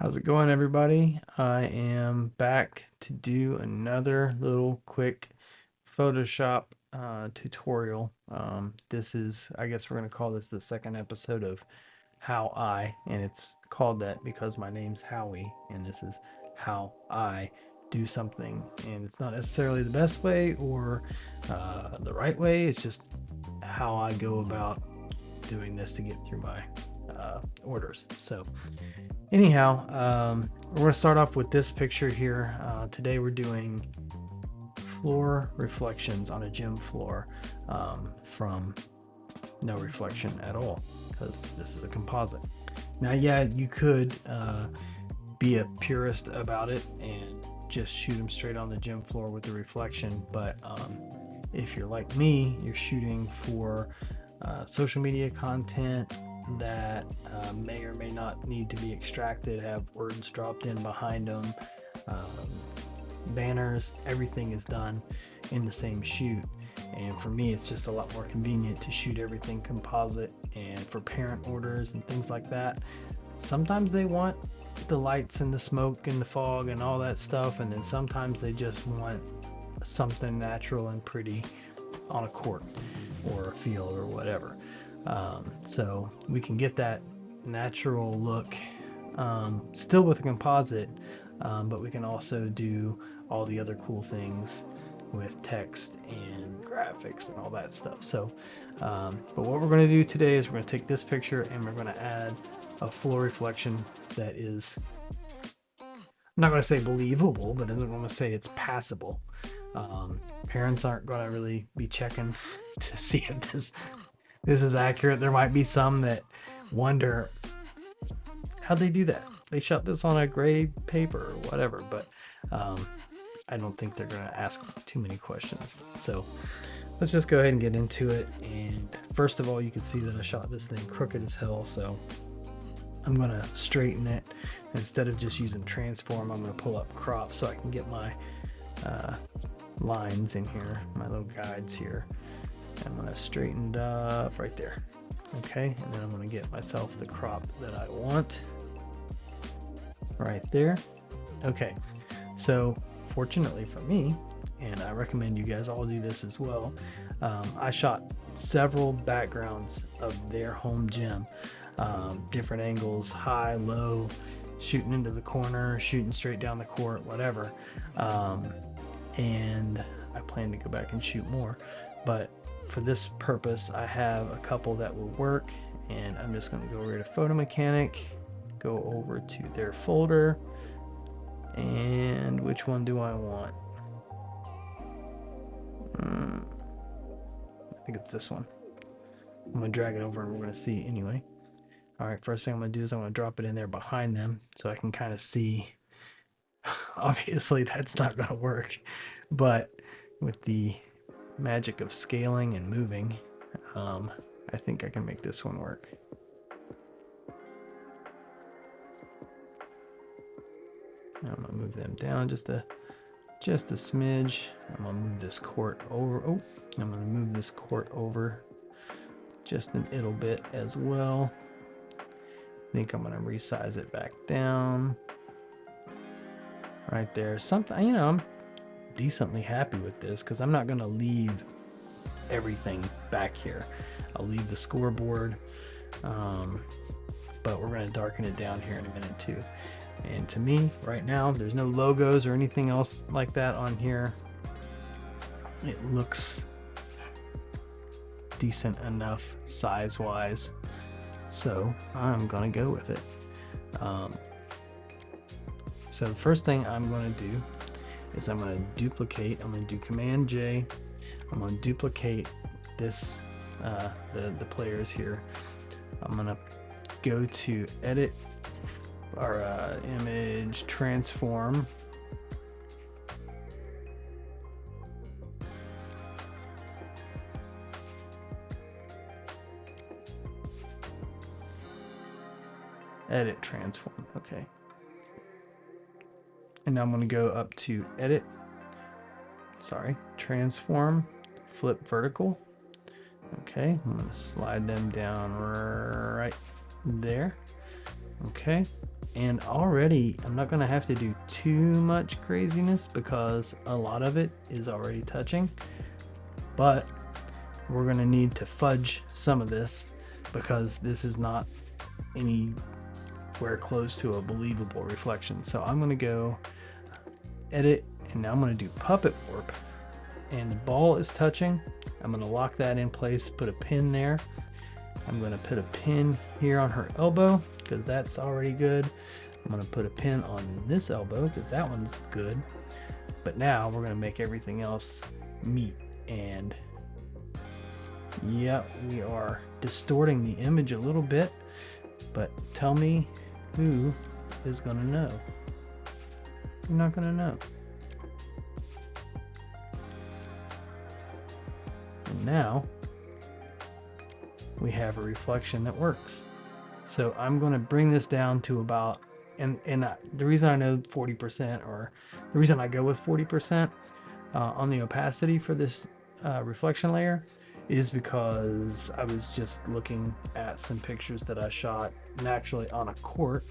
How's it going, everybody? I am back to do another little quick Photoshop tutorial. This is, I guess we're going to call this the second episode of HOWi, and it's called that because my name's Howie, and this is how I do something. And it's not necessarily the best way or the right way, it's just how I go about doing this to get through my orders. So anyhow, we're going to start off with this picture here. Today we're doing floor reflections on a gym floor from no reflection at all, because this is a composite. Now, yeah, you could be a purist about it and just shoot them straight on the gym floor with the reflection, but if you're like me, you're shooting for social media content that may or may not need to be extracted, have words dropped in behind them, banners, everything is done in the same shoot. And for me, it's just a lot more convenient to shoot everything composite. And for parent orders and things like that, sometimes they want the lights and the smoke and the fog and all that stuff, and then sometimes they just want something natural and pretty on a court or a field or whatever. So we can get that natural look still with a composite, but we can also do all the other cool things with text and graphics and all that stuff. So but what we're going to do today is we're going to take this picture and we're going to add a floor reflection that is, I'm not going to say believable, but I'm going to say it's passable. Parents aren't going to really be checking to see if this is accurate. There might be some that wonder how'd they do that. They shot this on a gray paper or whatever, but I don't think they're going to ask too many questions. So let's just go ahead and get into it. And first of all, you can see that I shot this thing crooked as hell, so I'm going to straighten it. Instead of just using transform, I'm going to pull up crop so I can get my lines in here, my little guides here. I'm going to straighten it up right there. Okay, and then I'm going to get myself the crop that I want right there. Okay, so fortunately for me, and I recommend you guys all do this as well, I shot several backgrounds of their home gym, different angles, high, low, shooting into the corner, shooting straight down the court, whatever. And I plan to go back and shoot more, but for this purpose I have a couple that will work, and I'm just going to go over to Photo Mechanic, go over to their folder, and which one do I want? I think it's this one. I'm going to drag it over and we're going to see anyway. Alright, first thing I'm going to do is I'm going to drop it in there behind them so I can kind of see. Obviously that's not going to work, but with the magic of scaling and moving, I think I can make this one work. I'm gonna move them down just a smidge. I'm gonna move this court over. Oh, I'm gonna move this court over just a little bit as well. I think I'm gonna resize it back down right there. Something, I'm decently happy with this because I'm not going to leave everything back here. I'll leave the scoreboard, but we're going to darken it down here in a minute too. And to me right now, there's no logos or anything else like that on here. It looks decent enough size wise, so I'm going to go with it. So the first thing I'm going to do is I'm going to duplicate. I'm going to do Command J. I'm going to duplicate this, the players here. I'm going to go to edit our image, transform. Edit, transform. Okay. And now I'm going to go up to edit, transform, flip vertical. Okay, I'm going to slide them down right there. Okay, And already I'm not going to have to do too much craziness because a lot of it is already touching, but we're going to need to fudge some of this because this is not anywhere close to a believable reflection. So I'm going to go edit, and now I'm going to do puppet warp, and the ball is touching. I'm going to lock that in place, put a pin there. I'm going to put a pin here on her elbow because that's already good. I'm going to put a pin on this elbow because that one's good. But now we're going to make everything else meet, and yeah, we are distorting the image a little bit, but tell me who is going to know? You're not going to know. And now we have a reflection that works. So I'm going to bring this down to about, and the reason I know 40%, or the reason I go with 40% on the opacity for this reflection layer, is because I was just looking at some pictures that I shot naturally on a court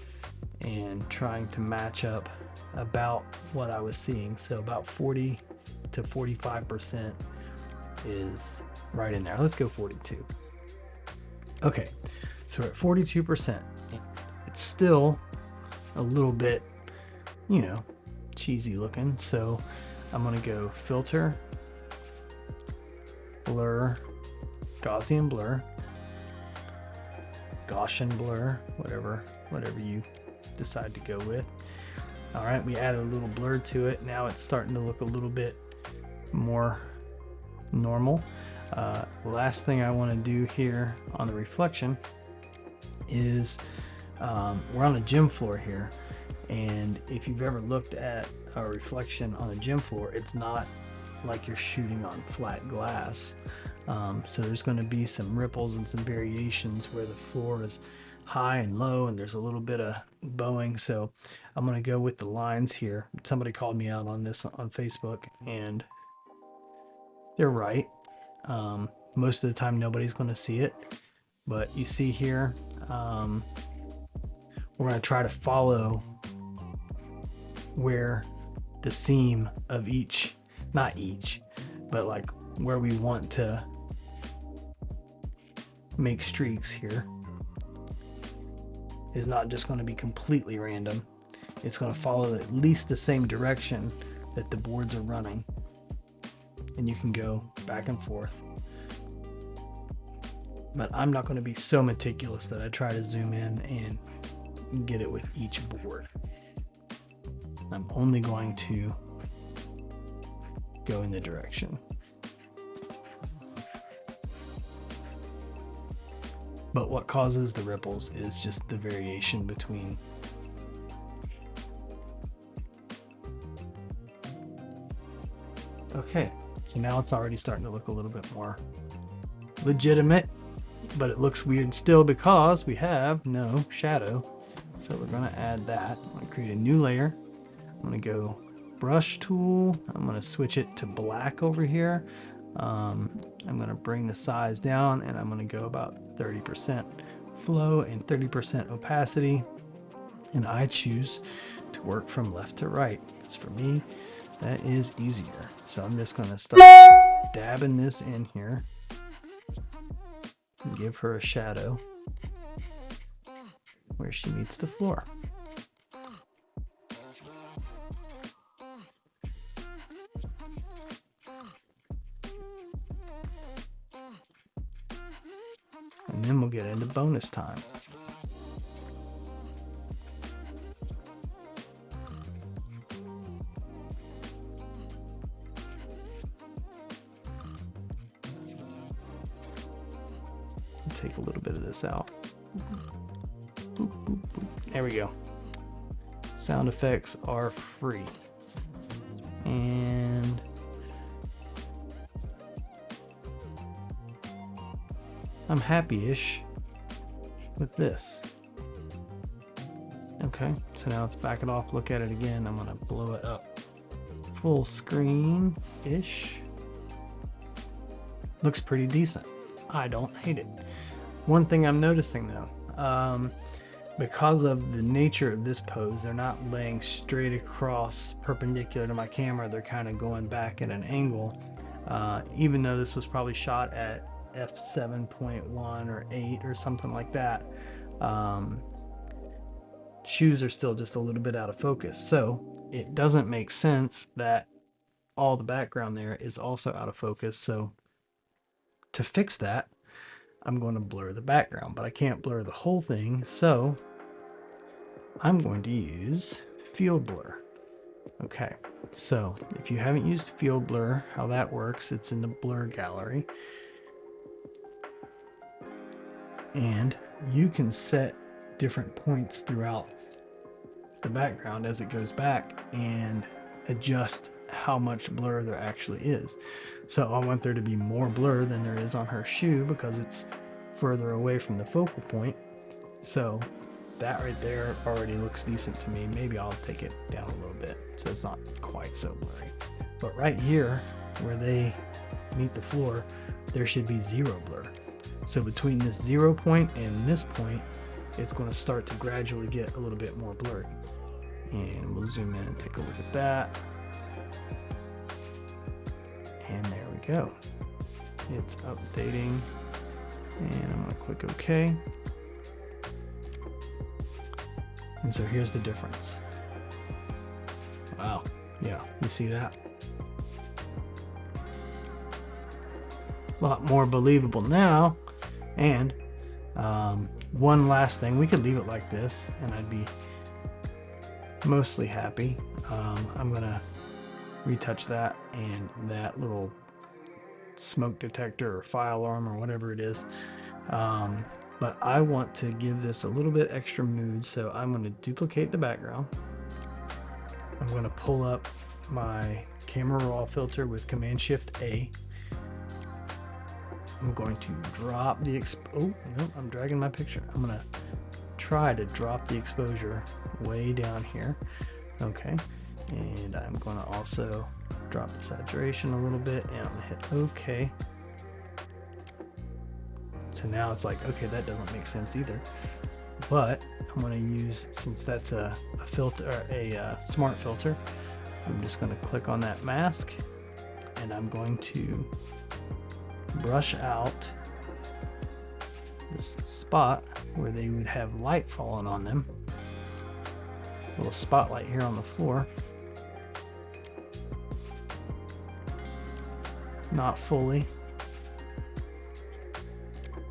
and trying to match up about what I was seeing. So about 40 to 45% is right in there. Let's go 42. Okay, so we're at 42%. It's still a little bit, you know, cheesy looking. So I'm gonna go filter, blur, Gaussian blur, Gaussian blur, whatever you decide to go with. All right, we added a little blur to it. Now it's starting to look a little bit more normal. Last thing I want to do here on the reflection is we're on a gym floor here, and if you've ever looked at a reflection on a gym floor, it's not like you're shooting on flat glass. So there's going to be some ripples and some variations where the floor is high and low, and there's a little bit of bowing. So I'm going to go with the lines here. Somebody called me out on this on Facebook, and they're right. Most of the time nobody's going to see it, but you see here, we're going to try to follow where the seam of each, not each, but like where we want to make streaks here is not just going to be completely random. It's going to follow at least the same direction that the boards are running, and you can go back and forth. But I'm not going to be so meticulous that I try to zoom in and get it with each board. I'm only going to go in the direction. But what causes the ripples is just the variation between okay, so now it's already starting to look a little bit more legitimate, but it looks weird still because we have no shadow. So we're going to add that. I'm going to create a new layer. I'm going to go brush tool. I'm going to switch it to black over here. I'm going to bring the size down, and I'm going to go about 30% flow and 30% opacity. And I choose to work from left to right, because for me, that is easier. So I'm just going to start dabbing this in here and give her a shadow where she meets the floor. And then we'll get into bonus time. Take a little bit of this out. Boop, boop, boop. There we go. Sound effects are free. And I'm happy-ish with this. Okay, so now let's back it off, look at it again. I'm gonna blow it up full screen-ish. Looks pretty decent. I don't hate it. One thing I'm noticing though, because of the nature of this pose, they're not laying straight across perpendicular to my camera. They're kind of going back at an angle. Even though this was probably shot at f7.1 or 8 or something like that, shoes are still just a little bit out of focus. So it doesn't make sense that all the background there is also out of focus. So to fix that, I'm going to blur the background, but I can't blur the whole thing. So I'm going to use field blur. Okay, so if you haven't used field blur, how that works, it's in the blur gallery. And you can set different points throughout the background as it goes back and adjust how much blur there actually is. So I want there to be more blur than there is on her shoe because it's further away from the focal point. So that right there already looks decent to me. Maybe I'll take it down a little bit so it's not quite so blurry. But right here where they meet the floor, there should be zero blur. So between this 0 point and this point, it's going to start to gradually get a little bit more blurry. And we'll zoom in and take a look at that. And there we go. It's updating. And I'm going to click OK. And so here's the difference. Wow. Yeah, you see that? A lot more believable now. And one last thing, we could leave it like this and I'd be mostly happy. I'm gonna retouch that and that little smoke detector or fire alarm or whatever it is. But I want to give this a little bit extra mood, so I'm going to duplicate the background. I'm going to pull up my camera raw filter with Command Shift A. I'm going to drop the oh no, I'm dragging my picture. I'm going to try to drop the exposure way down here. Okay, and I'm going to also drop the saturation a little bit, and I'm going to hit OK. So now it's like, okay, that doesn't make sense either. But I'm going to use, since that's a filter, a smart filter, I'm just going to click on that mask and I'm going to brush out this spot where they would have light falling on them. A little spotlight here on the floor. Not fully.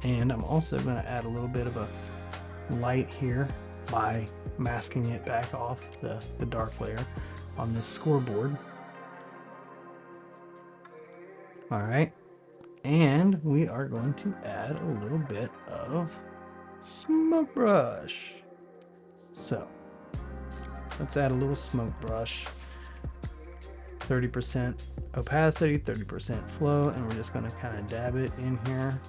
And I'm also going to add a little bit of a light here by masking it back off the dark layer on this scoreboard. All right. And we are going to add a little bit of smoke brush. So let's add a little smoke brush. 30% opacity, 30% flow, and we're just going to kind of dab it in here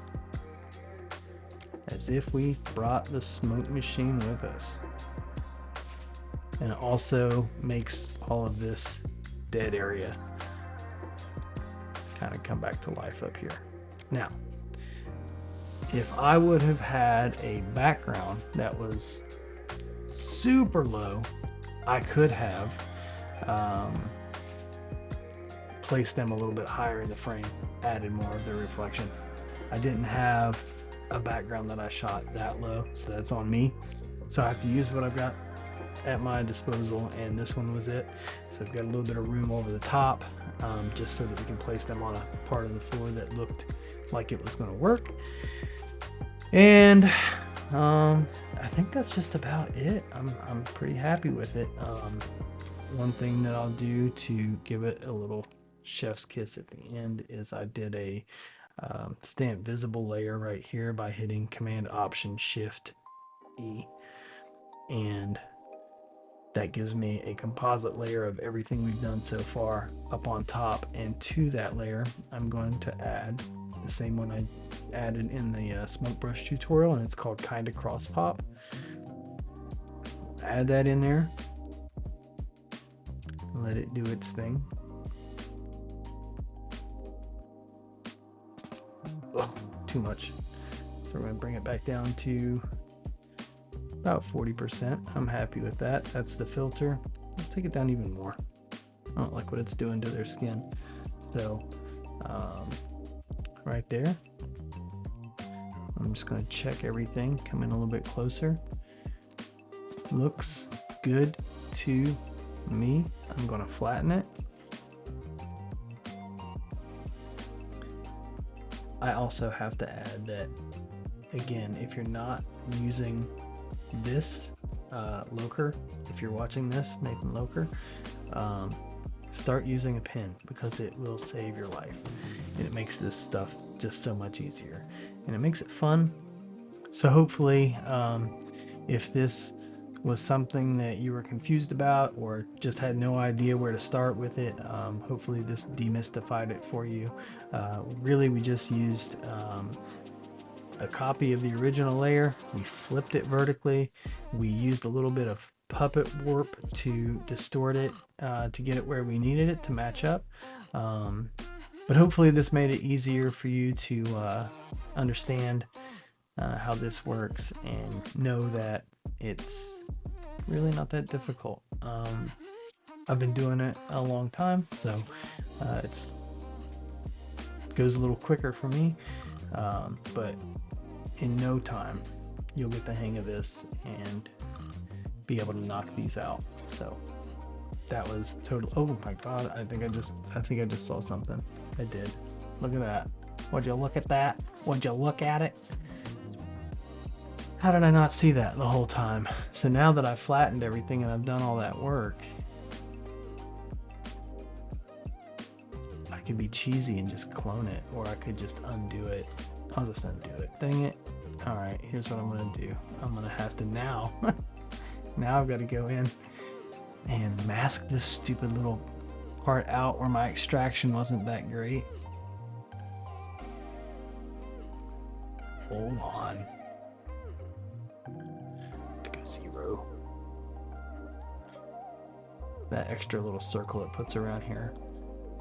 as if we brought the smoke machine with us. And it also makes all of this dead area kind of come back to life up here. Now, if I would have had a background that was super low, I could have placed them a little bit higher in the frame, added more of their reflection. I didn't have a background that I shot that low, so that's on me. So I have to use what I've got at my disposal, and this one was it. So I've got a little bit of room over the top, just so that we can place them on a part of the floor that looked like it was going to work. And I think that's just about it. I'm pretty happy with it. One thing that I'll do to give it a little chef's kiss at the end is I did a stamp visible layer right here by hitting Command Option Shift E, and that gives me a composite layer of everything we've done so far up on top. And to that layer I'm going to add the same one I added in the smoke brush tutorial, and it's called Kinda Cross Pop. Add that in there, let it do its thing. Ugh, too much. So we're going to bring it back down to about 40%. I'm happy with that. That's the filter. Let's take it down even more. I don't like what it's doing to their skin. So right there, I'm just going to check everything, come in a little bit closer. Looks good to me. I'm going to flatten it. I also have to add that, again, if you're not using this Loker, if you're watching this, Nathan Loker, start using a pen, because it will save your life, and it makes this stuff just so much easier, and it makes it fun. So hopefully, if this was something that you were confused about or just had no idea where to start with it, hopefully this demystified it for you. Really, we just used a copy of the original layer. We flipped it vertically. We used a little bit of puppet warp to distort it to get it where we needed it to match up. But hopefully this made it easier for you to understand how this works and know that it's really not that difficult. I've been doing it a long time, so it goes a little quicker for me, but in no time you'll get the hang of this and be able to knock these out. So that was total. Oh my god, I think I just saw something. I did. Look at that. Would you look at that? Would you look at it? How did I not see that the whole time? So now that I've flattened everything and I've done all that work, I could be cheesy and just clone it, or I could just undo it. I'll just undo it. Dang it. Alright, here's what I'm going to do. I'm going to have to now I've got to go in and mask this stupid little part out where my extraction wasn't that great. Hold on. To go 0. That extra little circle it puts around here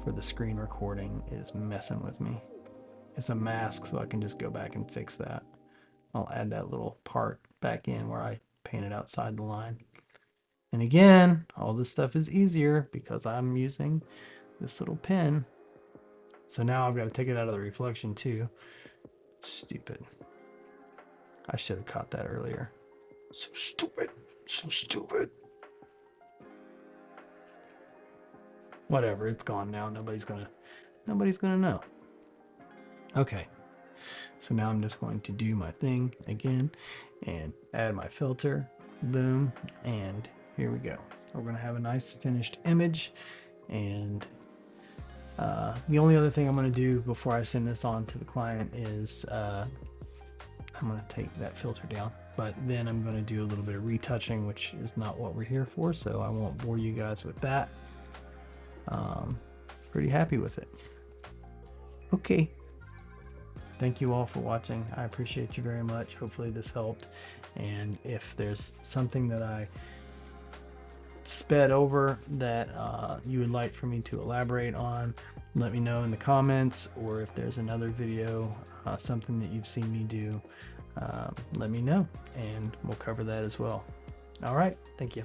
for the screen recording is messing with me. It's a mask, so I can just go back and fix that. I'll add that little part back in where I painted outside the line. And again, all this stuff is easier because I'm using this little pen. So now I've got to take it out of the reflection too. Stupid. I should have caught that earlier. So stupid. So stupid. Whatever, it's gone now. Nobody's gonna know. Okay. So now I'm just going to do my thing again and add my filter. Boom. And here we go. We're going to have a nice finished image. And the only other thing I'm going to do before I send this on to the client is I'm going to take that filter down. But then I'm going to do a little bit of retouching, which is not what we're here for. So I won't bore you guys with that. Pretty happy with it. Okay. Thank you all for watching. I appreciate you very much. Hopefully this helped. And if there's something that I sped over that you would like for me to elaborate on, let me know in the comments. Or if there's another video, something that you've seen me do, let me know and we'll cover that as well. All right. Thank you.